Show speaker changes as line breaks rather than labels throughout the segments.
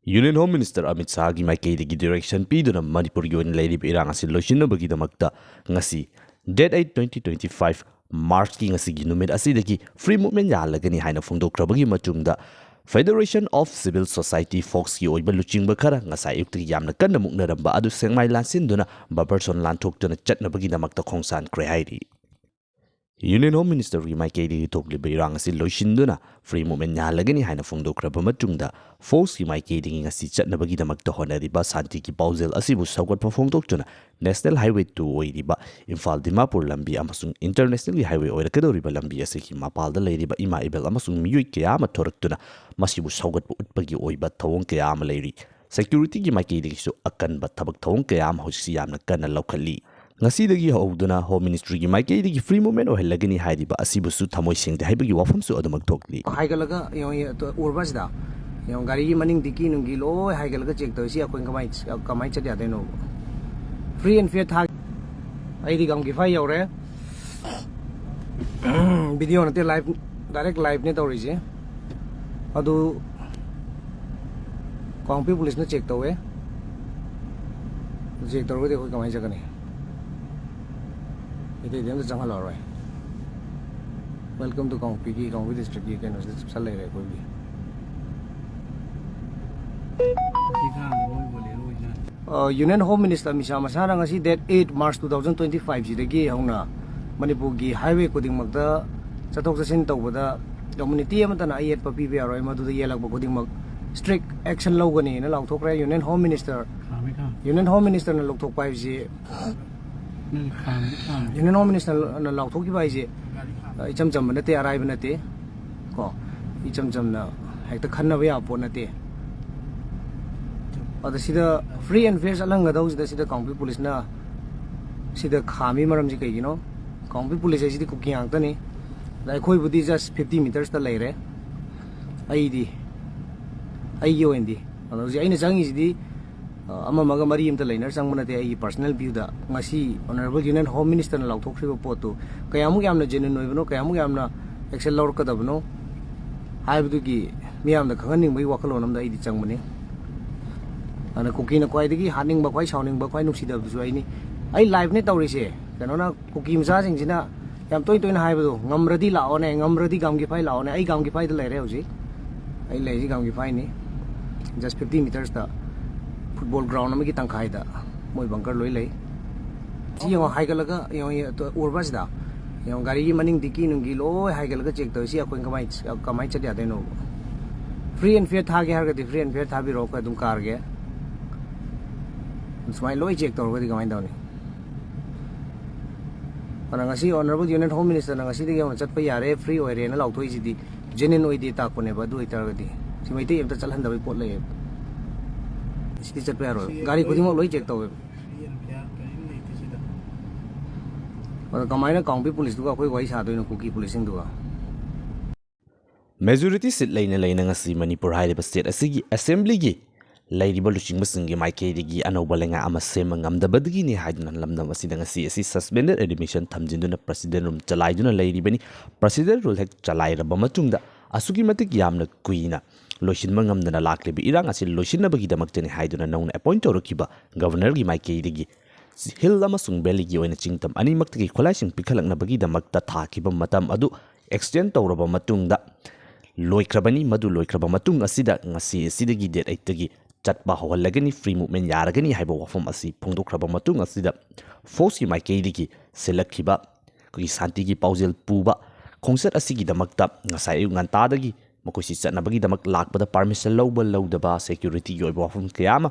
Union Home Minister Amit Shahgi maikaydi direction piduna Manipuri yon lairib irang asi loisinabagidamagta ngasi date 8 2025 March ki ngasi ginumit asidagi free movement yahalagani haina phongdokrabagi matungda Federation of Civil Society Focs ki oiba luchingba khara ngasai yukti yamna kanna muknaramba adu Sekmai lansinduna baperson lanthokduna chatnabagidamakta khongsan kre hairi Union Home Minister ki maikaydi Thoklani irang asi loisinduna free movement yahalagani haina phongdokraba matungda Focs ki maikaydi ngasi chatnabagidamakta honariba santi ki pausel asibu sawgatpa phongdokjuna National Highway 2 oiriba Imphal Dimapur lambi amasung International Highway oirakadoriba lambi asiki mapalda leiriba ima ibel amasung miyui kaya ama thoraktuna masibu sawgatpa utpagi oiba thawong kaya ama leiri security ki maikaydi su akanba thabak thawong kaya ama hosisi yamna kanna laukhali Ngasidagi hauduna Home Ministry ki maikaydi free movement ohelagani hairiba asibusu thamoi singde haibagi wafamsu adumag thokli
haigalaga urbasda gari maning diki nungi lo haigalaga check tawsi akoin kamai chat yade no free and fair thag aidi gam ki fai yore video nate live direct live ne tawri adu Kangpokpi police na check tawe check tawre de koi kamai jagani ide dem da jangal arai welcome to Kangpokpi district ki kan sal le koi bi Union Home Minister Misa Masana ngasi date 8 March 2025 jidagi hauna Manipur gi highway koding magda chathok chasin tawbada community amatana ayet papi be aroi madu da yelak koding mag strict action logani na lauthokra Union Home Minister na lauthok pai ji Union Home Minister na lauthok ki bai ji icham cham na te arai bana te ko icham cham na hekta khanna ba ya po na te Ada sida free and fair salang gadau sida Kangpokpi police na sida khami maram ji kai gino Kangpokpi police sida kuki angta ni dai khoi budi just 50 meters ta leire ai yo endi ado ji aina jangi sidi ama maga mari imta leiner sangmana te ai personal view da ngasi honorable Union Home Minister na lauthokriba potu kayamu yamna genuine oibno kayamu yamna action lor ka dabno haibudu gi miyamna khanganing bai wakhalonam da ai di changmani ana cookie na kwai digi haning ba kwai sounding ba kwai nuksi da bu ai ni ai live ne tawri se kano na cookie masa sing sina yam toy toy na hai bu ngamradi lao ne ngamradi gam gi phai lao ne ai gam gi phai da lai re hoji ai lai ji gam gi phai ni just 50 meters da football ground ma gi tang khai da moi bunker loi lai ji yo hai ga laga yo urbas da yo gari gi maning diki nungi lo hai ga laga check to si akoin kamai chat ya de no free and fair tha ge har ga free and fair tha bi ro ka dum kar ge Smile loy check tawr gadi kamai dawni ana ngasi honorable Union Home Minister na ngasi digi chat pa yare free oire na lauthoi sidi genuine oidi ta ko ne ba du itar gadi simai te emta chalhan da bai pot lai sidi chat pa yaro gari khudi mo loy check taw ana kamai na Kangpokpi police du ka khoi wai sa doi na kuki police sing du ka
Majority seat laina ngasi Manipur hairiba state asigi assembly gi Lairiba luchingba singi maikaydi anauba lenga ama sema ngamdabadgi ni haiduna lamdam asida ngasi asi suspended admission thamjinduna president room chalaiduna lairibani president rule hek chalairaba matungda asugi matik yamna kuina loishinma ngamdana laklibi irang asi loishinabagi damaktani haiduna nauna appoint tawrakiba governor gi maikaydi hill amasung belly gi oina chingtam ani maktagi kholaising pikhalaknabagi damakta thakiba matam adu extend tawraba matungda loikrabani madu loikraba matung asida ngasi asidagi date 8 tagi Chapa hawalagani free movement yaragani haiba wafam asi phongdokraba matung asida Focs ki maikaydi selakhiba koi santi gi pausel puba khongset asigi damakta ngasai ngantadagi makoisi chatnabagi damak lakpada permission lawdaba security gi oiba wafam kayama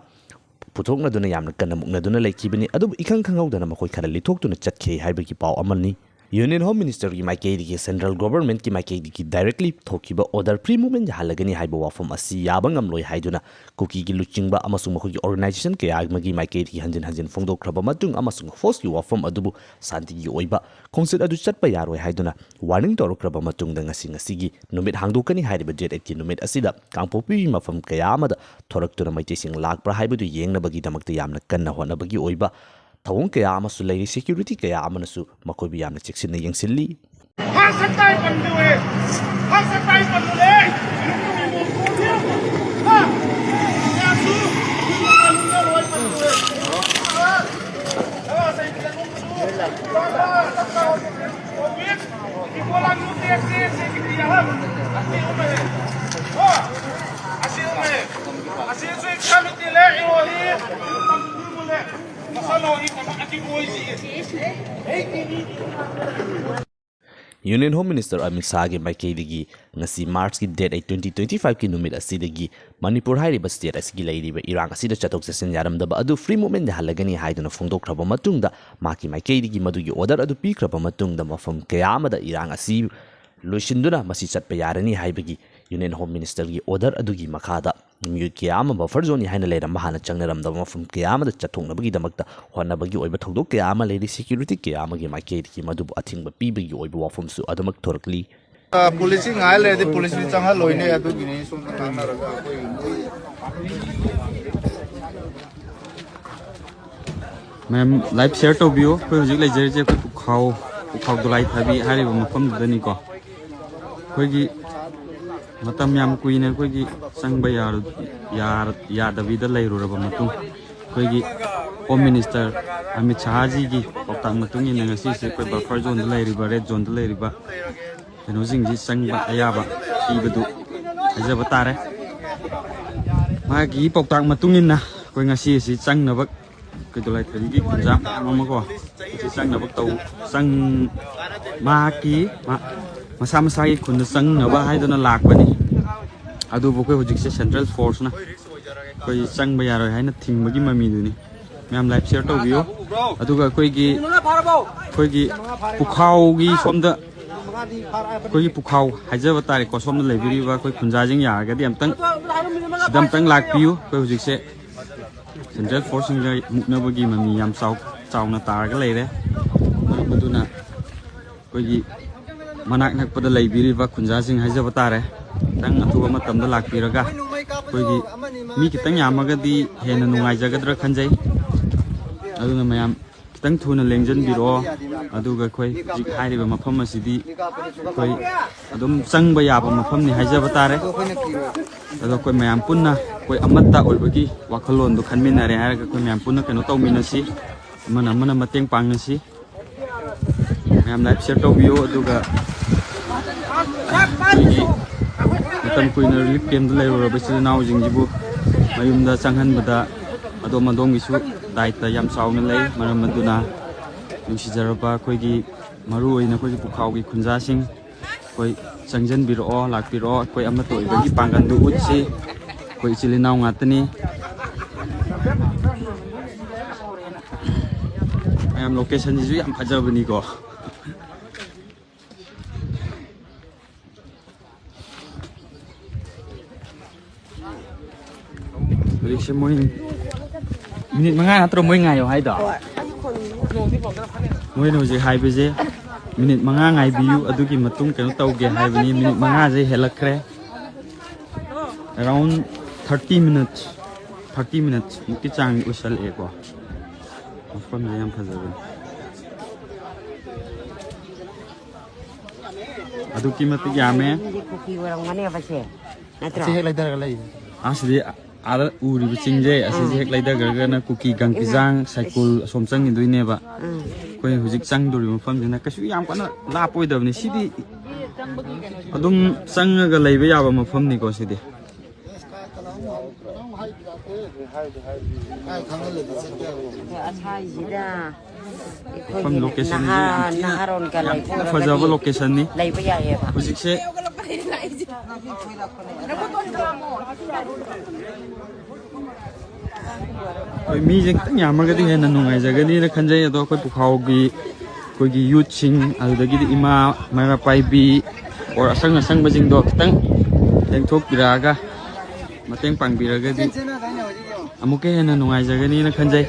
puthokna duna yamna kanamukna duna laikibani adu ikhang khangawdana makoi khara lithoktuna chatkhei haibagi paw amani Union Home Minister ki maikaydi central government ki maikaydi directly thokiba order free movement halagani haiba wafam asi yabangam loi haiduna kuki gi luchingba amasung makoi organization ke agmagi maikaydi hanjin phongdokraba matung amasung Focs ki wafam adubu santi gi oiba khongset adu chatpa yaroi haiduna warning torokraba matung da ngasi gi numit hangdokani haiba date 8 numit asida Kangpokpi mafam kaya amada thoraktuna maitesing lakpra haibudu yengnabagi damakta yamna kanna honabagi oiba Thawong kaya amasu lairi security kaya amanasu makobi yamna cheksinna yengsilli
Hasatai panduwe
Union Home Minister Amit Shah's maikaydi ngasi March ki date 2025 ki numit asidagi Manipur hairiba state asigi lairiba Irang asida chatok chasin yaramdaba adu free movement da halagani haiduna phongdokraba matungda maki maikaydi madugi order adu pikraba matungda mafam kayamada Irang asi loisinduna masi chatpa yarani haibagi Union Home Minister gi order adugi makada mute kayama buffer zone haina leiramba hana changnaramda mafam kayamada chathongnabagi damakta honabagi oiba thodok kayama leiri security kayama gi maikaydi madubu athingba pibagi oiba wafamsu adumak Thoklani
police ngai le de police changa loine adu gini sum kana raga
ma'am live share तौबियो कोई हजिक लेजरजे कोई पुखाव दुलाई थाबी हारिबा मफम दनी को कोई मतम याम कुइने कोई संगबा यादबीदा लेरुरबा मतुंग कोई होम मिनिस्टर अमित शाह जी की पौतांग मतुंग इन ngasi se कोई बफर जोन द लेरिबा रेड जोन द लेरिबा कनो सिंग जी संगबा अयाबा पीबदु हजबा तारे मागी पौतांग मतुंग इन कोई ngasi si changnaba cái đồ này thì cái cảm giác mà có chỉ sang là bắt đầu sang ma ký mà sao sai còn sang nó ba hai đứa nó lạc vậy à đôi bộ cái hồ dịch Central Force nè cái sang bây giờ rồi hay nó thình mấy cái mà mình này mình live share tàu video à đôi cái phụ khâu cái xóm đó cái phụ khâu hay giờ bắt tay có xóm nó lấy video và cái khung giá riêng nhà cái điểm tăng lạc view cái hồ dịch sẽ Central Force người muknabagi mami yam sau na tar cái lấy đấy, cái na cái gì manak nak pada lấy biri và khunja sing hay giờ bata đấy, tăng thu mà tầm đó lạc bira ga, cái gì mi kita nyam mà cái đi hẹn nung ai jaga dra khanjai, adu na mayam tăng thu na lengjan biro, adu cái gì hai đi mà pham mà sidi, cái adum sang bayab mà pham ni hay giờ bata đấy, adu cái mayam pun na कोई अमत्ता ओइबगी वाखलोन दो खनमिनारे हारगा कोई ma'am पुना कनो तौमिनसी मना मना मतेंग पांगनसी ma'am live share तौबियो अदुगा मतम कुइना relief camp the लेरो बसिना now जिंगजिबु मयुमदा चंगहनबदा अदोम अदोमगिसु दायित्व याम साउना लई मरम मदुना नुसिजरबा कोइगी मरु ओइना कोइगी पुखावगी खुंजासिंग कोई चंगजन बिरो लाकबिरो कोई अमत्ता ओइबगी पांगन दु उत्सी कोई chilli now ngатni ayam location ji yam phajabani ko riksha moi minute manga atro moi ngai hai da moi no ji hai beje minute manga ngai biu adugi matung keno tauge hai bani minute manga je helakre around 30 minutes mukti chang usal eko afam yam phajabe adu kimati yame
kuki orang mana apa sih natra
se lai dar lai
asidi ada uri bicingje asidi hek laida gargana kuki gang kijang cycle somchang induine ba koi hujik chang duri mafam jina kasu yam kana la poidabni sidi adum changaga leiba yaba mafam ni ko sidi from location
naharon ka lai
fajaba location ni
lai ba ya ba
hujik se koi mi jeng tang yam ga di hena nungai jaga ni na khanjai ado koi pukhaw gi koi gi youth sing adagi di ima mara pai bi or asang bajing do tang teng thok piraga mateng pang piraga di amuke hena nungai jaga ni na khanjai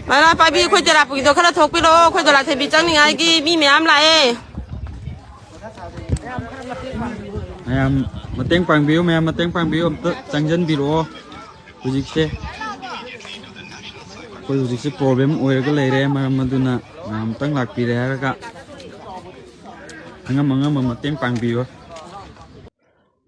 Mana pabi khoi tera pu do khala thok pi ro khoi do la the bi chang ni ngai gi mi myam la e
mayam mateng pang biu am ta changjan biro hujik se koi hujik se problem oiraga leire maram maduna nam tang lak pi re haraga angam mateng pang biu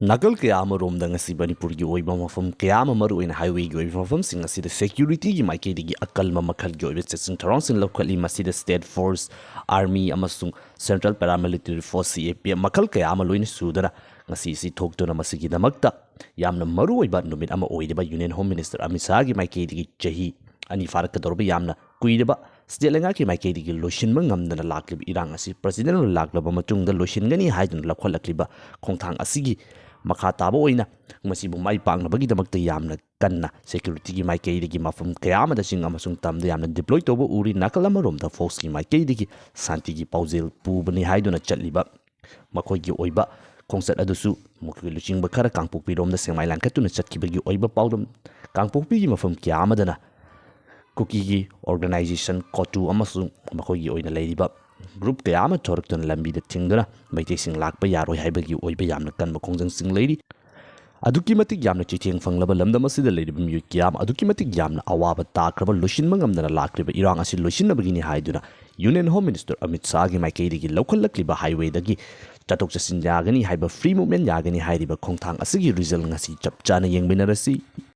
Nakal kaya amaromda ngasi Manipurgi oiba mafam kaya amaruin highway gi oiba mafam sing ngasi the security gi maikedi akalma makal gi oiba sing tarong locally masida state force army amasung central paramilitary force CAP makal kaya amaloin sudara ngasi si thoktuna masigi damakta yamna maru oiba numit ama oideba union home minister Amit Shah gi maikedi chahi ani farakadorba yamna kuideba state lenga ki maikedi gi loshinma ngamdana laklib irang asi president laklaba matungda loshingani haidun lakholakliba khongthang asigi makha taba oina masibu mai pangnabagi damakta yamna kanna security gi maikedi gi mafam kayama da sing amasung tamda yamna deploy toba uri nakalama romda Focs gi maikedi gi santi gi paujel pubani haiduna chatliba makoi gi oiba khonsat adusu mukhi luchingba khara Kangpokpi romda Sekmai lankatuna chatkibagi oiba paudum Kangpokpi gi mafam kayama dana Kuki gi organization kotu amasung makoi gi oina leiriba group kaya ama thoraktuna lambi da thingduna maitei sing lakpa yaroi haibagi oiba yamna kan makongjang sing leiri aduki matik yamna chicheng fanglaba lamdam asida leiriba myu kiyam aduki matik yamna awaba takraba loshinma ngamdana lakriba irang asi loshinabagini haiduna union home minister Amit Shah gi maikeidagi lokhallakliba highway dagi chatok chasin yagani haiba free movement yagani hairiba khongthang asigi result ngasi chap chana yengminarasi